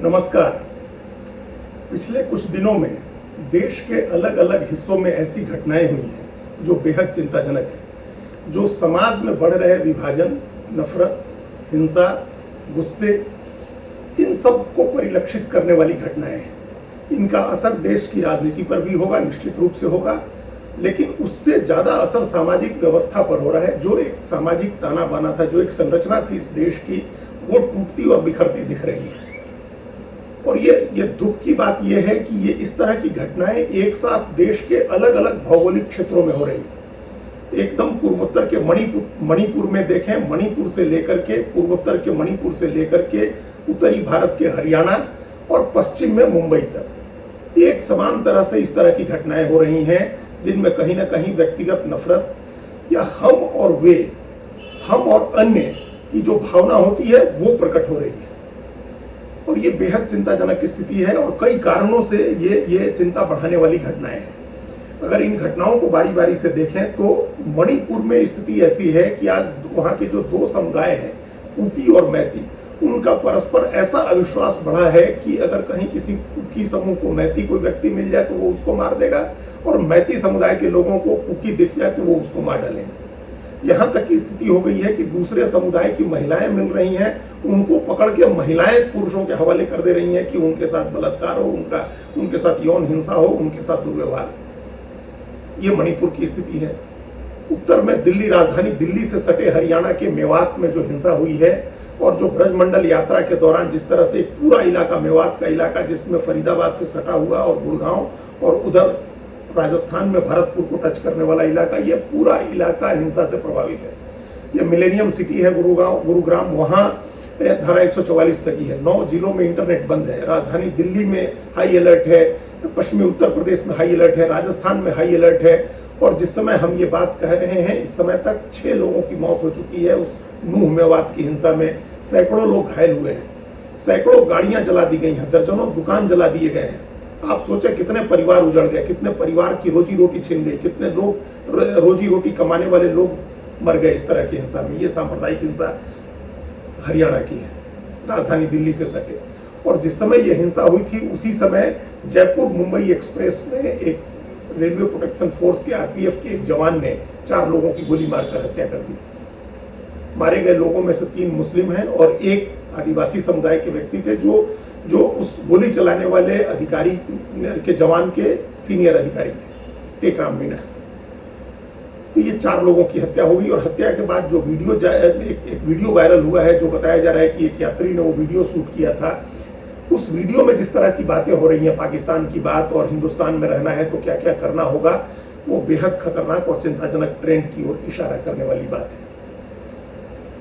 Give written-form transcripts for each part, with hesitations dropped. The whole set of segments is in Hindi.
नमस्कार। पिछले कुछ दिनों में देश के अलग अलग हिस्सों में ऐसी घटनाएं हुई हैं जो बेहद चिंताजनक है, जो समाज में बढ़ रहे विभाजन, नफरत, हिंसा, गुस्से, इन सब को परिलक्षित करने वाली घटनाएं हैं। इनका असर देश की राजनीति पर भी होगा, निश्चित रूप से होगा, लेकिन उससे ज्यादा असर सामाजिक व्यवस्था पर हो रहा है। जो एक सामाजिक ताना बाना था, जो एक संरचना थी इस देश की, वो टूटती और बिखरती दिख रही है। और ये दुख की बात यह है कि ये इस तरह की घटनाएं एक साथ देश के अलग अलग भौगोलिक क्षेत्रों में हो रही है। एकदम पूर्वोत्तर के मणिपुर में देखें, मणिपुर से लेकर के पूर्वोत्तर के मणिपुर से लेकर के उत्तरी भारत के हरियाणा और पश्चिम में मुंबई तक एक समान तरह से इस तरह की घटनाएं हो रही हैं, जिनमें कहीं ना कहीं व्यक्तिगत नफरत या हम और वे, हम और अन्य की जो भावना होती है वो प्रकट हो रही है। और ये बेहद चिंताजनक स्थिति है और कई कारणों से ये चिंता बढ़ाने वाली घटनाएं हैं। अगर इन घटनाओं को बारी बारी से देखें तो मणिपुर में स्थिति ऐसी है कि आज वहां के जो दो समुदाय हैं, कुकी और मैती, उनका परस्पर ऐसा अविश्वास बढ़ा है कि अगर कहीं किसी कुकी समूह को मैती कोई व्यक्ति मिल जाए तो वो उसको मार देगा, और मैती समुदाय के लोगों को कुकी दिख जाए तो वो उसको मार डालेंगे। यहां तक की स्थिति हो गई है कि दूसरे समुदाय की महिलाएं मिल रही हैं, उनको पकड़ के महिलाएं पुरुषों के हवाले कर दे रही हैं कि उनके साथ बलात्कार हो, उनके साथ यौन हिंसा हो, उनके साथ दुर्व्यवहार। ये मणिपुर की स्थिति है। उत्तर में दिल्ली, राजधानी दिल्ली से सटे हरियाणा के मेवात में जो हिंसा हुई है, और जो ब्रजमंडल यात्रा के दौरान जिस तरह से एक पूरा इलाका, मेवात का इलाका जिसमें फरीदाबाद से सटा हुआ और गुड़गांव और उधर राजस्थान में भरतपुर को टच करने वाला इलाका, ये पूरा इलाका हिंसा से प्रभावित है। ये मिलेनियम सिटी है गुरुग्राम, वहां धारा 144 लगी है। 9 जिलों में इंटरनेट बंद है। राजधानी दिल्ली में हाई अलर्ट है, पश्चिमी उत्तर प्रदेश में हाई अलर्ट है, राजस्थान में हाई अलर्ट है। और जिस समय हम ये बात कह रहे हैं, इस समय तक 6 लोगों की मौत हो चुकी है उस नूह मेवात की हिंसा में। सैकड़ों लोग घायल हुए हैं, सैकड़ों गाड़ियां जला दी गई हैं, दर्जनों दुकान जला दिए गए हैं। आप सोचे कितने परिवार उजड़ गए, कितने परिवार की रोजी रोटी छिन गई, कितने लोग रोजी रोटी कमाने वाले लोग मर गए इस तरह की हिंसा में। ये सांप्रदायिक हिंसा हरियाणा की है, राजधानी दिल्ली से सटे। और जिस समय यह हिंसा हुई थी उसी समय जयपुर मुंबई एक्सप्रेस में एक रेलवे प्रोटेक्शन फोर्स के आरपीएफ के एक जवान ने 4 लोगों की गोली मारकर हत्या कर दी। मारे गए लोगों में से 3 मुस्लिम हैं और एक आदिवासी समुदाय के व्यक्ति थे, जो उस गोली चलाने वाले अधिकारी के जवान के सीनियर अधिकारी थे, टेकराम मीणा। तो ये 4 लोगों की हत्या हो गई। और हत्या के बाद जो एक वीडियो वायरल हुआ है, जो बताया जा रहा है कि एक यात्री ने वो वीडियो शूट किया था, उस वीडियो में जिस तरह की बातें हो रही हैं, पाकिस्तान की बात और हिंदुस्तान में रहना है तो क्या क्या करना होगा, वो बेहद खतरनाक और चिंताजनक ट्रेंड की ओर इशारा करने वाली बात है।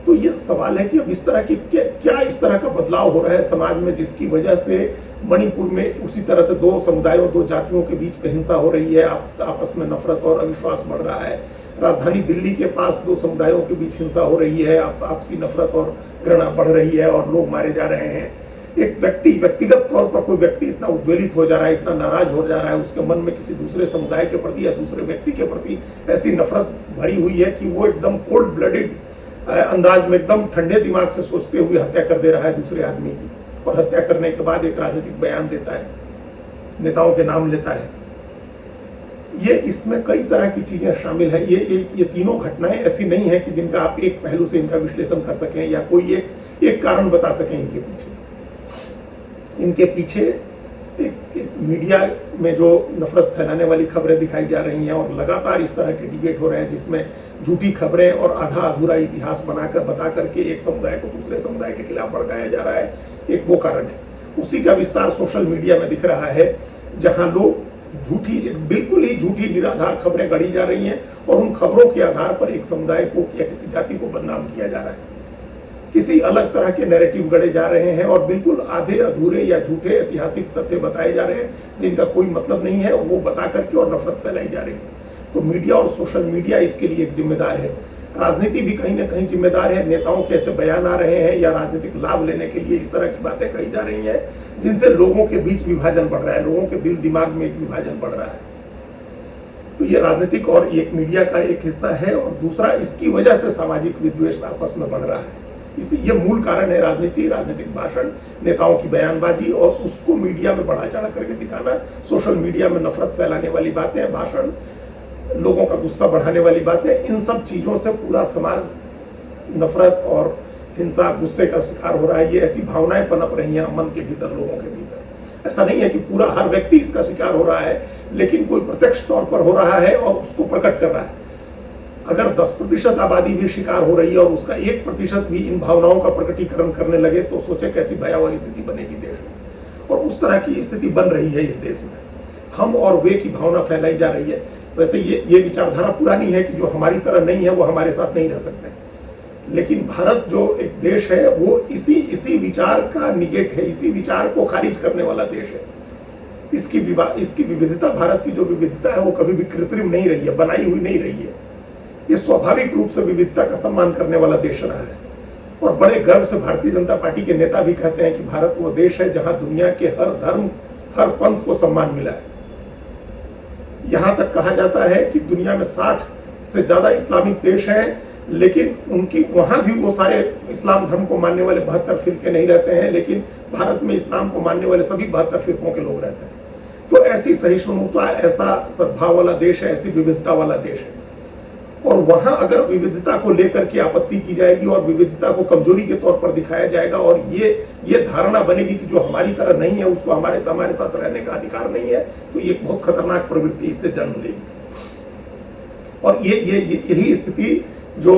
तो ये सवाल है कि अब इस तरह की क्या इस तरह का बदलाव हो रहा है समाज में, जिसकी वजह से मणिपुर में उसी तरह से 2 समुदायों, 2 जातियों के बीच में हिंसा हो रही है, आपस में नफरत और अविश्वास बढ़ रहा है। राजधानी दिल्ली के पास 2 समुदायों के बीच हिंसा हो रही है, आपसी नफरत और घृणा बढ़ रही है और लोग मारे जा रहे हैं। एक व्यक्तिगत तौर पर कोई व्यक्ति इतना उद्वेलित हो जा रहा है, इतना नाराज हो जा रहा है, उसके मन में किसी दूसरे समुदाय के प्रति या दूसरे व्यक्ति के प्रति ऐसी नफरत भरी हुई है कि वो एकदम कोल्ड ब्लडेड अंदाज में, एकदम ठंडे दिमाग से सोचते हुए हत्या कर दे रहा है दूसरे आदमी की। और हत्या करने के बाद एक राजनीतिक बयान देता है, नेताओं के नाम लेता है। ये इसमें कई तरह की चीजें शामिल हैं। ये तीनों घटनाएं ऐसी नहीं है कि जिनका आप एक पहलू से इनका विश्लेषण कर सकें या कोई एक कारण बता सकें इनके पीछे एक मीडिया में जो नफरत फैलाने वाली खबरें दिखाई जा रही हैं, और लगातार इस तरह के डिबेट हो रहे हैं जिसमें झूठी खबरें और आधा अधूरा इतिहास बता करके एक समुदाय को दूसरे समुदाय के खिलाफ भड़काया जा रहा है, एक वो कारण है। उसी का विस्तार सोशल मीडिया में दिख रहा है, जहां लोग बिल्कुल ही झूठी निराधार खबरें गढ़ी जा रही हैं और उन खबरों के आधार पर एक समुदाय को या किसी जाति को बदनाम किया जा रहा है। किसी अलग तरह के नैरेटिव गढ़े जा रहे हैं और बिल्कुल आधे अधूरे या झूठे ऐतिहासिक तथ्य बताए जा रहे हैं जिनका कोई मतलब नहीं है, वो बता करके और नफरत फैलाई जा रही है। तो मीडिया और सोशल मीडिया इसके लिए एक जिम्मेदार है। राजनीति भी कहीं ना कहीं जिम्मेदार है। नेताओं के ऐसे बयान आ रहे हैं या राजनीतिक लाभ लेने के लिए इस तरह की बातें कही जा रही हैं जिनसे लोगों के बीच विभाजन बढ़ रहा है, लोगों के दिल दिमाग में एक विभाजन बढ़ रहा है। तो ये राजनीतिक और एक मीडिया का एक हिस्सा है, और दूसरा इसकी वजह से सामाजिक विद्वेष आपस में बढ़ रहा है। इसी ये मूल कारण है राजनीतिक भाषण, नेताओं की बयानबाजी और उसको मीडिया में बढ़ा चढ़ा करके दिखाना, सोशल मीडिया में नफरत फैलाने वाली बातें, भाषण, लोगों का गुस्सा बढ़ाने वाली बातें, इन सब चीजों से पूरा समाज नफरत और हिंसा, गुस्से का शिकार हो रहा है। ये ऐसी भावनाएं पनप रही हैं मन के भीतर, लोगों के भीतर। ऐसा नहीं है कि पूरा हर व्यक्ति इसका शिकार हो रहा है, लेकिन कोई प्रत्यक्ष तौर पर हो रहा है और उसको प्रकट कर रहा है। अगर 10% आबादी भी शिकार हो रही है और उसका 1% भी इन भावनाओं का प्रकटीकरण करने लगे तो सोचे कैसी भयावह स्थिति बनेगी देश में। और उस तरह की स्थिति बन रही है इस देश में। हम और वे की भावना फैलाई जा रही है। वैसे ये विचारधारा पुरानी है कि जो हमारी तरह नहीं है वो हमारे साथ नहीं रह सकते, लेकिन भारत जो एक देश है वो इसी विचार का निगेट है, इसी विचार को खारिज करने वाला देश है। इसकी विविधता, भारत की जो विविधता है वो कभी भी कृत्रिम नहीं रही है, बनाई हुई नहीं रही है। ये स्वाभाविक रूप से विविधता का सम्मान करने वाला देश रहा है। और बड़े गर्व से भारतीय जनता पार्टी के नेता भी कहते हैं कि भारत वो देश है जहां दुनिया के हर धर्म, हर पंथ को सम्मान मिला है। यहां तक कहा जाता है कि दुनिया में 60 से ज्यादा इस्लामिक देश हैं, लेकिन उनकी वहां भी वो सारे इस्लाम धर्म को मानने वाले 72 फिरके नहीं रहते हैं, लेकिन भारत में इस्लाम को मानने वाले सभी 72 फिरकों के लोग रहते हैं। तो ऐसी सहिष्णुता, ऐसा सद्भाव वाला देश है, ऐसी विविधता वाला देश है। और वहां अगर विविधता को लेकर के आपत्ति की जाएगी और विविधता को कमजोरी के तौर पर दिखाया जाएगा और ये धारणा बनेगी कि जो हमारी तरह नहीं है उसको हमारे साथ रहने का अधिकार नहीं है, तो ये बहुत खतरनाक प्रवृत्ति इससे जन्म लेगी। और यही स्थिति जो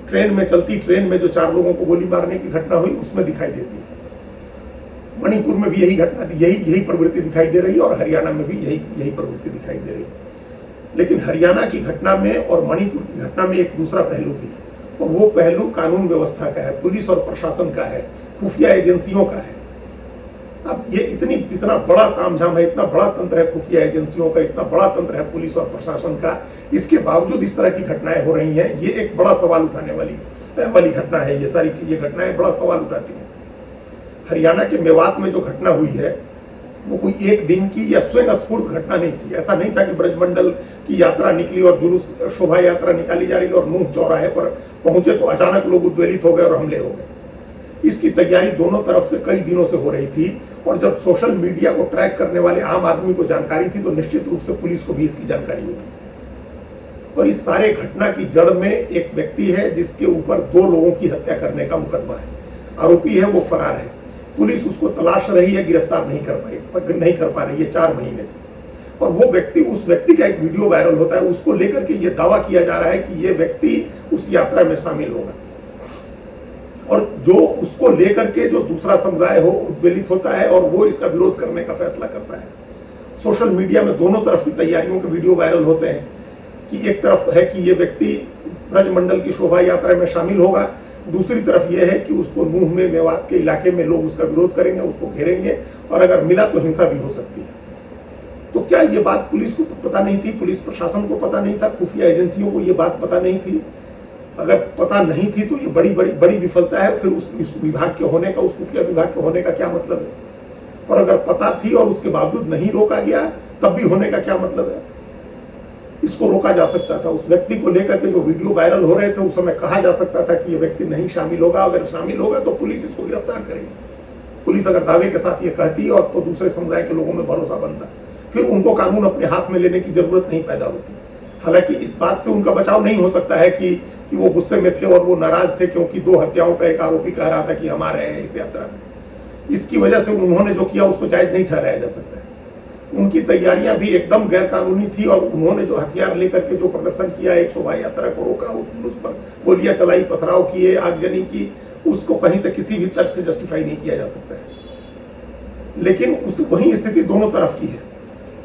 ट्रेन में चलती ट्रेन में जो 4 लोगों को गोली मारने की घटना हुई उसमें दिखाई देती है। मणिपुर में भी यही घटना, यही प्रवृत्ति दिखाई दे रही है और हरियाणा में भी यही प्रवृत्ति दिखाई दे रही है। लेकिन हरियाणा की घटना में और मणिपुर की घटना में एक दूसरा पहलू भी है, और वो पहलू कानून व्यवस्था का है, पुलिस और प्रशासन का है, खुफिया एजेंसियों का है। अब ये इतना बड़ा तामझाम है, इतना बड़ा तंत्र है खुफिया एजेंसियों का, इतना बड़ा तंत्र है पुलिस और प्रशासन का, इसके बावजूद इस तरह की घटनाएं हो रही हैं। ये एक बड़ा सवाल उठाने वाली घटना है। ये सारी चीजें घटनाएं बड़ा सवाल उठाती हैं। हरियाणा के मेवात में जो घटना हुई है वो कोई एक दिन की या स्वयं स्फूर्त घटना नहीं थी। ऐसा नहीं था कि ब्रजमंडल की यात्रा निकली और जुलूस, शोभा यात्रा निकाली जा रही और नूह चौराहे पर पहुंचे तो अचानक लोग उद्वेलित हो गए और हमले हो गए। इसकी तैयारी दोनों तरफ से कई दिनों से हो रही थी, और जब सोशल मीडिया को ट्रैक करने वाले आम आदमी को जानकारी थी तो निश्चित रूप से पुलिस को भी इसकी जानकारी होगी। और इस सारे घटना की जड़ में एक व्यक्ति है जिसके ऊपर 2 लोगों की हत्या करने का मुकदमा है। आरोपी है, वो फरार है। पुलिस उसको तलाश रही है, गिरफ्तार नहीं कर पा रही है 4 महीने से। और उस व्यक्ति का एक वीडियो वायरल होता है, उसको लेकर के ये दावा किया जा रहा है कि ये व्यक्ति उस यात्रा में शामिल होगा। और जो उसको लेकर के जो दूसरा समुदाय हो उद्वेलित होता है और वो इसका विरोध करने का फैसला करता है। सोशल मीडिया में दोनों तरफ की तैयारियों के वीडियो वायरल होते हैं कि एक तरफ है कि ये व्यक्ति ब्रजमंडल की शोभा यात्रा में शामिल होगा, दूसरी तरफ यह है कि उसको नूह में, मेवात के इलाके में लोग उसका विरोध करेंगे, उसको घेरेंगे और अगर मिला तो हिंसा भी हो सकती है। तो क्या ये बात पुलिस को पता नहीं थी? पुलिस प्रशासन को पता नहीं था? खुफिया एजेंसियों को ये बात पता नहीं थी? अगर पता नहीं थी तो ये बड़ी विफलता है। फिर उस विभाग के होने का, उस खुफिया विभाग के होने का क्या मतलब है? और अगर पता थी और उसके बावजूद नहीं रोका गया तब भी होने का क्या मतलब है? इसको रोका जा सकता था। उस व्यक्ति को लेकर के जो वीडियो वायरल हो रहे थे उस समय कहा जा सकता था कि ये व्यक्ति नहीं शामिल होगा, अगर शामिल होगा तो पुलिस इसको गिरफ्तार करेगी। पुलिस अगर दावे के साथ ये कहती और तो दूसरे समुदाय के लोगों में भरोसा बनता, फिर उनको कानून अपने हाथ में लेने की जरूरत नहीं पैदा होती। हालांकि इस बात से उनका बचाव नहीं हो सकता है कि वो गुस्से में थे और वो नाराज थे क्योंकि 2 हत्याओं का एक आरोपी कह रहा था कि हमारे हैं इस यात्रा में। इसकी वजह से उन्होंने जो किया उसको जायज नहीं ठहराया जा सकता है। उनकी तैयारियां भी एकदम गैर कानूनी थी और उन्होंने जो हथियार लेकर के जो प्रदर्शन किया, एक शोभा यात्रा को रोका, उस पर गोलियां चलाई, पथराव किए, आगजनी की, उसको कहीं से किसी भी तर्क से जस्टिफाई नहीं किया जा सकता है। लेकिन वही स्थिति दोनों तरफ की है।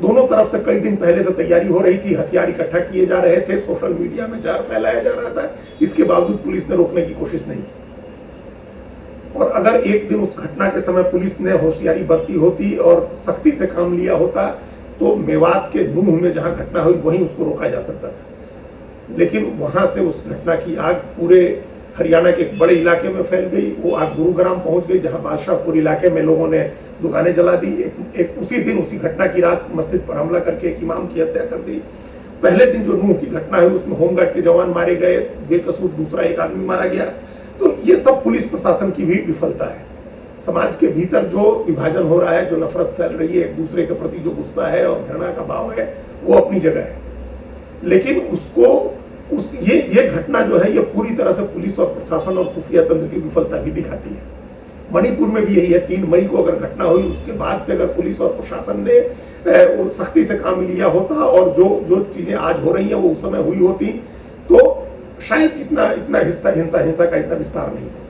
दोनों तरफ से कई दिन पहले से तैयारी हो रही थी, हथियार इकट्ठा किए जा रहे थे, सोशल मीडिया में जार फैलाया जा रहा था। इसके बावजूद पुलिस ने रोकने की कोशिश नहीं की। और अगर एक दिन उस घटना के समय पुलिस ने होशियारी बरती होती और सख्ती से काम लिया होता तो मेवात के नूह में जहां घटना हुई वहीं उसको रोका जा सकता था। लेकिन वहां से उस घटना की आग पूरे हरियाणा के एक बड़े इलाके में फैल गई। वो आग गुरुग्राम पहुंच गई जहां बादशाहपुर इलाके में लोगों ने दुकानें जला दी। एक उसी दिन, उसी घटना की रात मस्जिद पर हमला करके एक इमाम की हत्या कर दी। पहले दिन जो नूह की घटना हुई उसमें होमगार्ड के जवान मारे गए बेकसूर, दूसरा एक आदमी मारा गया। तो ये सब पुलिस प्रशासन की भी विफलता है। समाज के भीतर जो विभाजन हो रहा है, जो नफरत फैल रही है, एक दूसरे के प्रति जो गुस्सा है और घृणा का भाव है, वो अपनी जगह है, लेकिन ये घटना जो है ये पूरी तरह से पुलिस और प्रशासन और खुफिया तंत्र की विफलता भी दिखाती है। मणिपुर में भी यही है। 3 मई को अगर घटना हुई, उसके बाद से अगर पुलिस और प्रशासन ने सख्ती से काम लिया होता और जो चीजें आज हो रही हैं वो उस समय हुई होती, तो शायद इतना हिंसा का इतना विस्तार नहीं है।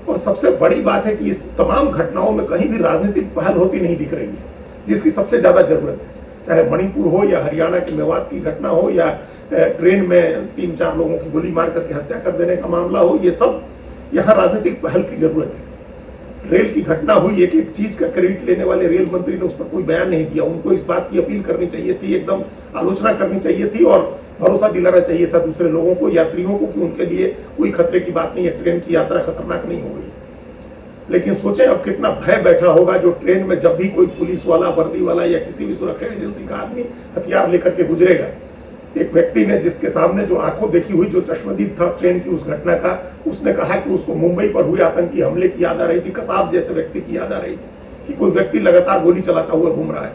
और सबसे बड़ी बात है कि इस तमाम घटनाओं में कहीं भी राजनीतिक पहल होती नहीं दिख रही है, जिसकी सबसे ज्यादा जरूरत है। चाहे मणिपुर हो या हरियाणा के मेवात की घटना हो या ट्रेन में 3-4 लोगों की गोली मार करके हत्या कर देने का मामला हो, ये सब यहाँ राजनीतिक पहल की जरूरत है। रेल की घटना हुई, एक एक चीज का क्रेडिट लेने वाले रेल मंत्री ने उस पर कोई बयान नहीं दिया। उनको इस बात की अपील करनी चाहिए थी, एकदम आलोचना करनी चाहिए थी और भरोसा दिलाना चाहिए था दूसरे लोगों को, यात्रियों को, कि उनके लिए कोई खतरे की बात नहीं है, ट्रेन की यात्रा खतरनाक नहीं हो गई। लेकिन सोचें अब कितना भय बैठा होगा जो ट्रेन में जब भी कोई पुलिस वाला, वर्दी वाला या किसी भी सुरक्षा एजेंसी का आदमी हथियार लेकर के गुजरेगा। एक व्यक्ति ने, जिसके सामने जो आंखों देखी हुई जो चश्मदीद था ट्रेन की उस घटना का, उसने कहा कि उसको मुंबई पर हुए आतंकी हमले की याद आ रही थी, कसाब जैसे व्यक्ति की याद आ रही थी कि कोई व्यक्ति लगातार गोली चलाता हुआ घूम रहा है।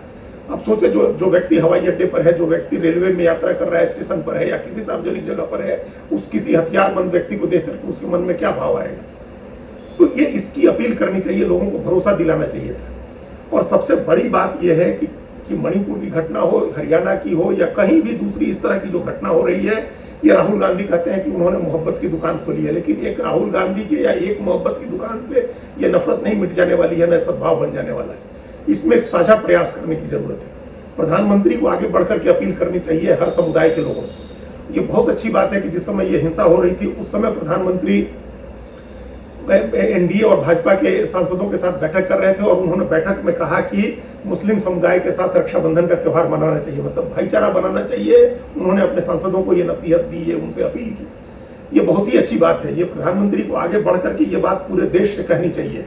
अब सोचे जो व्यक्ति हवाई अड्डे पर है, जो व्यक्ति रेलवे में यात्रा कर रहा है, स्टेशन पर है या किसी सार्वजनिक जगह पर है, उस किसी हथियारबंद व्यक्ति को देख करके उसके मन में क्या भाव आएगा। तो ये इसकी अपील करनी चाहिए, लोगों को भरोसा दिलाना चाहिए था। और सबसे बड़ी बात यह है कि मणिपुर की घटना हो, हरियाणा की हो या कहीं भी दूसरी इस तरह की जो घटना हो रही है, ये राहुल गांधी कहते हैं कि उन्होंने मोहब्बत की दुकान खोली है, लेकिन एक राहुल गांधी के या एक मोहब्बत की दुकान से ये नफरत नहीं मिट जाने वाली है, न सद्भाव बन जाने वाला है। इसमें एक साझा प्रयास करने की जरूरत है। प्रधानमंत्री को आगे बढ़कर के अपील करनी चाहिए हर समुदाय के लोगों से। ये बहुत अच्छी बात है कि जिस समय ये हिंसा हो रही थी उस समय प्रधानमंत्री एनडीए और भाजपा के सांसदों के साथ बैठक कर रहे थे और उन्होंने बैठक में कहा कि मुस्लिम समुदाय के साथ रक्षाबंधन का त्योहार मनाना चाहिए, मतलब भाईचारा बनाना चाहिए। उन्होंने अपने सांसदों को ये नसीहत दी है, उनसे अपील की। ये बहुत ही अच्छी बात है। ये प्रधानमंत्री को आगे बढ़कर के ये बात पूरे देश से कहनी चाहिए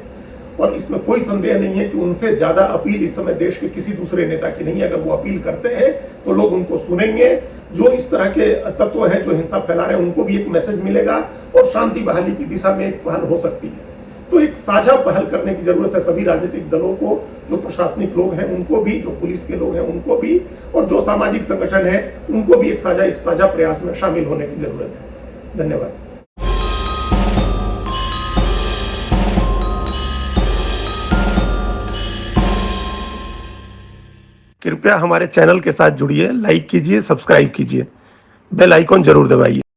और इसमें कोई संदेह नहीं है कि उनसे ज्यादा अपील इस समय देश के किसी दूसरे नेता की नहीं है। अगर वो अपील करते हैं तो लोग उनको सुनेंगे। जो इस तरह के तत्व हैं जो हिंसा फैला रहे हैं उनको भी एक मैसेज मिलेगा और शांति बहाली की दिशा में एक पहल हो सकती है। तो एक साझा पहल करने की जरूरत है सभी राजनीतिक दलों को, जो प्रशासनिक लोग हैं उनको भी, जो पुलिस के लोग हैं उनको भी, और जो सामाजिक संगठन है उनको भी एक इस साझा प्रयास में शामिल होने की जरूरत है। धन्यवाद। कृपया हमारे चैनल के साथ जुड़िए, लाइक कीजिए, सब्सक्राइब कीजिए, बेल आइकॉन जरूर दबाइए।